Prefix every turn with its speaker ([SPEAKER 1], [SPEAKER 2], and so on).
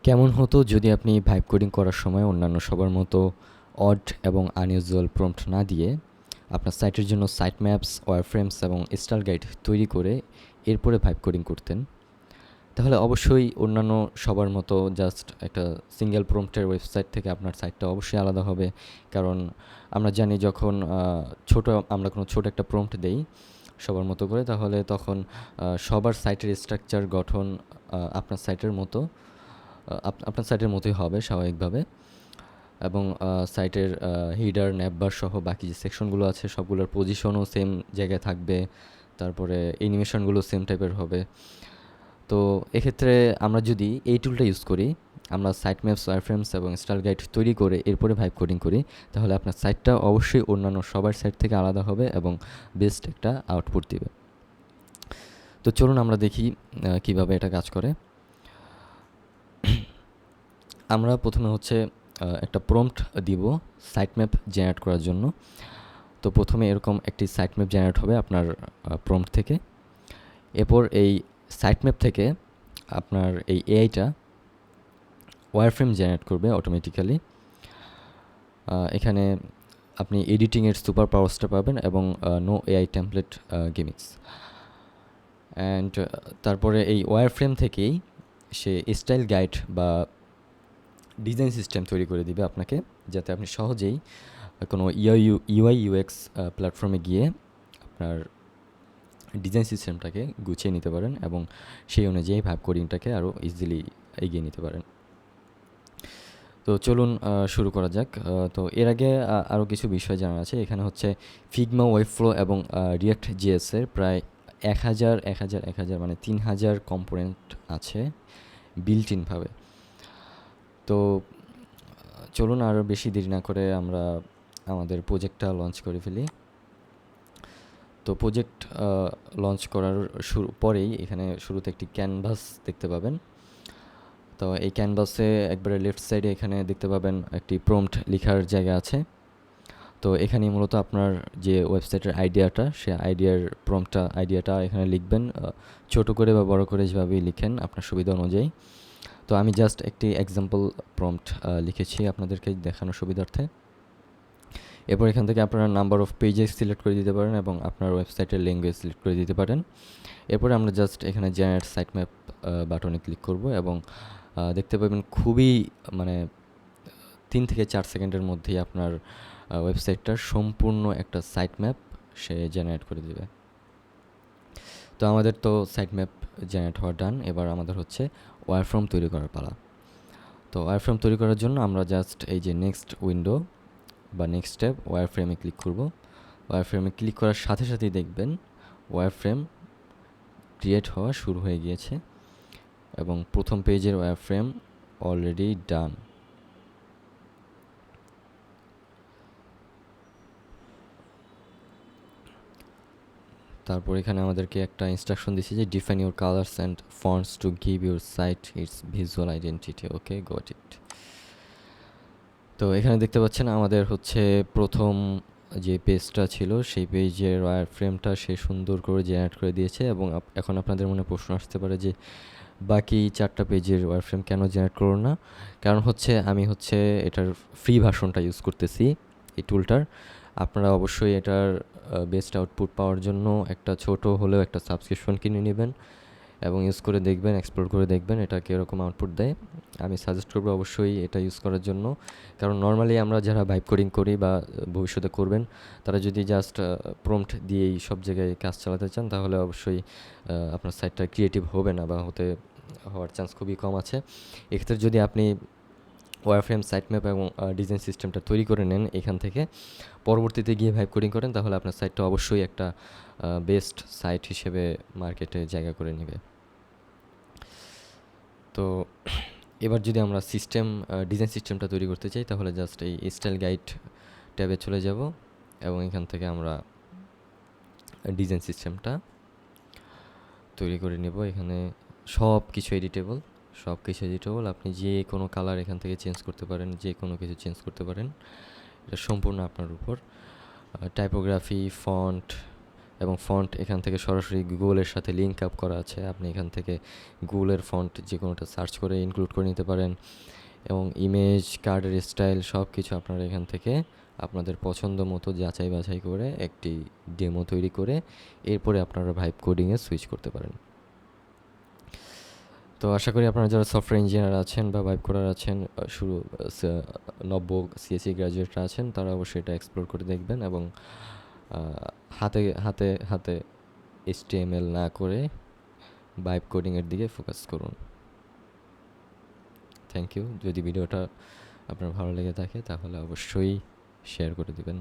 [SPEAKER 1] কেমন হতো যদি আপনি ভাইব কোডিং করার সময় অন্যান্য সবার মতো অড এবং আনইউজুয়াল প্রম্পট না দিয়ে আপনার সাইটের জন্য সাইট ম্যাপস, ওয়্যারফ্রেমস এবং স্টাইল গাইড তৈরি করে এরপরে ভাইব কোডিং করতেন? তাহলে অবশ্যই অন্যান্য সবার মতো জাস্ট একটা সিঙ্গেল প্রম্পটের ওয়েবসাইট থেকে আপনার সাইটটা অবশ্যই আলাদা হবে। কারণ আমরা জানি যখন আমরা কোনো ছোট একটা প্রম্পট দেই সবার মতো করে, তাহলে তখন সবার সাইটের স্ট্রাকচার গঠন আপনার সাইটের মতো আপনার সাইটের মতোই হবে স্বাভাবিকভাবে। এবং সাইটের হিডার, ন্যাভবার সহ বাকি যে সেকশনগুলো আছে সবগুলোর পজিশনও সেম জায়গায় থাকবে। তারপরে অ্যানিমেশনগুলো সেম টাইপের হবে। তো এক্ষেত্রে আমরা যদি এই টুলটা ইউজ করি, আমরা সাইট ম্যাপস, ওয়্যারফ্রেমস এবং স্টাইল গাইড তৈরি করে এরপরে ভাইব কোডিং করি, তাহলে আপনার সাইটটা অবশ্যই অন্যান্য সবার সাইট থেকে আলাদা হবে এবং বেস্ট একটা আউটপুট দিবে। তো চলুন আমরা দেখি কিভাবে এটা কাজ করে। আমরা প্রথমে হচ্ছে একটা প্রম্পট দিব সাইট ম্যাপ জেনারেট করার জন্য। তো প্রথমে এরকম একটি সাইট ম্যাপ জেনারেট হবে আপনার প্রম্পট থেকে। এরপর এই সাইট ম্যাপ থেকে আপনার এই এআইটা ওয়্যারফ্রেম জেনারেট করবে অটোমেটিক্যালি। এখানে আপনি এডিটিংয়ের সুপার পাওয়ার্সটা পাবেন এবং নো এআই টেমপ্লেট গিমিক্স। অ্যান্ড তারপরে এই ওয়্যারফ্রেম থেকেই সে স্টাইল গাইড বা ডিজাইন সিস্টেম তৈরি করে দিবে আপনাকে, যাতে আপনি সহজেই কোনো ইউআই ইউএক্স প্ল্যাটফর্মে গিয়ে আপনার ডিজাইন সিস্টেমটাকে গুছিয়ে নিতে পারেন এবং সেই অনুযায়ী ভাইব কোডিংটাকে আরও ইজিলি এগিয়ে নিতে পারেন। তো চলুন শুরু করা যাক। তো এর আগে আরও কিছু বিষয় জানার আছে। এখানে হচ্ছে ফিগমা, ওয়েবফ্লো এবং রিয়াক্ট জিএসের প্রায় 1000 মানে 3000 কম্পোনেন্ট আছে বিল্ট ইনভাবে। তো চলুন আরও বেশি দেরি না করে আমরা আমাদের প্রজেক্টটা লঞ্চ করে ফেলি। তো প্রজেক্ট লঞ্চ করার পরেই এখানে শুরুতে একটি ক্যানভাস দেখতে পাবেন। তো এই ক্যানভাসে একবারে লেফট সাইডে এখানে দেখতে পাবেন একটি প্রম্পট লেখার জায়গা আছে। তো এখানে মূলত আপনার যে ওয়েবসাইটের আইডিয়াটা, সে আইডিয়াটা এখানে লিখবেন, ছোট করে বা বড় করে যেভাবেই লিখেন আপনার সুবিধা অনুযায়ী। তো আমি জাস্ট একটি এক্সাম্পল প্রম্পট লিখেছি আপনাদেরকে দেখানোর সুবিধার্থে। এরপর এখান থেকে আপনারা নাম্বার অফ পেজেস সিলেক্ট করে দিতে পারেন এবং আপনার ওয়েবসাইটের ল্যাঙ্গুয়েজ সিলেক্ট করে দিতে পারেন। এরপরে আমরা জাস্ট এখানে জেনারেট সাইট ম্যাপ বাটনে ক্লিক করব এবং দেখতে পাবেন খুবই মানে 3 থেকে 4 সেকেন্ডের মধ্যেই আপনার ওয়েবসাইটটার সম্পূর্ণ একটা সাইট ম্যাপ সে জেনারেট করে দেবে। তো আমাদের তো সাইট ম্যাপ জেনারেট হওয়া ডান। এবার আমাদের হচ্ছে ওয়্যারফ্রেম তৈরি করার পালা। তো ওয়্যারফ্রেম তৈরি করার জন্য আমরা জাস্ট এই যে নেক্সট উইন্ডো বা নেক্সট স্টেপ ওয়্যারফ্রেমে ক্লিক করব। ওয়্যারফ্রেমে ক্লিক করার সাথে সাথেই দেখবেন ওয়্যারফ্রেম ক্রিয়েট হওয়া শুরু হয়ে গিয়েছে এবং প্রথম পেজের ওয়্যারফ্রেম অলরেডি ডান। তারপর এখানে আমাদেরকে একটা ইনস্ট্রাকশন দিচ্ছে যে define your colours and fonts to give your site its visual identity. Okay, got it. তো এখানে দেখতে পাচ্ছেন আমাদের হচ্ছে প্রথম যে পেজটা ছিল সেই পেজের ওয়্যারফ্রেমটা সে সুন্দর করে জেনারেট করে দিয়েছে এবং এখন আপনাদের মনে প্রশ্ন আসতে পারে যে বাকি 4টা পেজের ওয়্যারফ্রেম কেন জেনারেট করো না? কারণ হচ্ছে আমি এটার ফ্রি ভার্সনটা ইউজ করতেছি এই টুলটার। আপনারা অবশ্যই এটার বেস্ট আউটপুট পাওয়ার জন্য একটা ছোট হলেও একটা সাবস্ক্রিপশন কিনে নেবেন এবং ইউজ করে দেখবেন, এক্সপ্লোর করে দেখবেন এটা কীরকম আউটপুট দেয়। আমি সাজেস্ট করবো অবশ্যই এটা ইউজ করার জন্য। কারণ নর্মালি আমরা যারা ভাইব কোডিং করি বা ভবিষ্যতে করবেন, তারা যদি জাস্ট প্রম্পট দিয়েই সব জায়গায় কাজ চালাতে চান, তাহলে অবশ্যই আপনার সাইটটা ক্রিয়েটিভ হবে না বা হওয়ার চান্স খুবই কম আছে। এক্ষেত্রে যদি আপনি ওয়্যারফ্রেম, সাইট ম্যাপ এবং ডিজাইন সিস্টেমটা তৈরি করে নেন এখান থেকে, পরবর্তীতে গিয়ে ভাইব কোডিং করেন, তাহলে আপনার সাইটটা অবশ্যই একটা বেস্ট সাইট হিসেবে মার্কেটে জায়গা করে নেবে। তো এবার যদি আমরা ডিজাইন সিস্টেমটা তৈরি করতে চাই, তাহলে জাস্ট এই স্টাইল গাইড ট্যাবে চলে যাব এবং এখান থেকে আমরা ডিজাইন সিস্টেমটা তৈরি করে নেব। এখানে সব কিছু এডিটেবল, আপনি যে কোনো কালার এখান থেকে চেঞ্জ করতে পারেন, যে কোনো কিছু চেঞ্জ করতে পারেন, এটা সম্পূর্ণ আপনার উপর। টাইপোগ্রাফি, ফন্ট, এবং ফন্ট এখান থেকে সরাসরি গুগলের সাথে লিঙ্ক আপ করা আছে। আপনি এখান থেকে গুগলের ফন্ট যে কোনোটা সার্চ করে ইনক্লুড করে নিতে পারেন এবং ইমেজ, কার্ডের স্টাইল সব কিছু আপনারা এখান থেকে আপনাদের পছন্দ মতো যাচাই বাছাই করে একটি ডেমো তৈরি করে এরপরে আপনারা ভাইব কোডিংয়ে সুইচ করতে পারেন। তো আশা করি আপনারা যারা সফটওয়্যার ইঞ্জিনিয়ার আছেন বা ভাইব কোডার আছেন, নব্য সিএসসি গ্র্যাজুয়েটরা আছেন, তারা অবশ্যই এটা এক্সপ্লোর করে দেখবেন এবং হাতে হাতে হাতে HTML না করে ভাইব কোডিংয়ের দিকে ফোকাস করুন। Thank you. যদি ভিডিওটা আপনার ভালো লেগে থাকে তাহলে অবশ্যই শেয়ার করে দিবেন।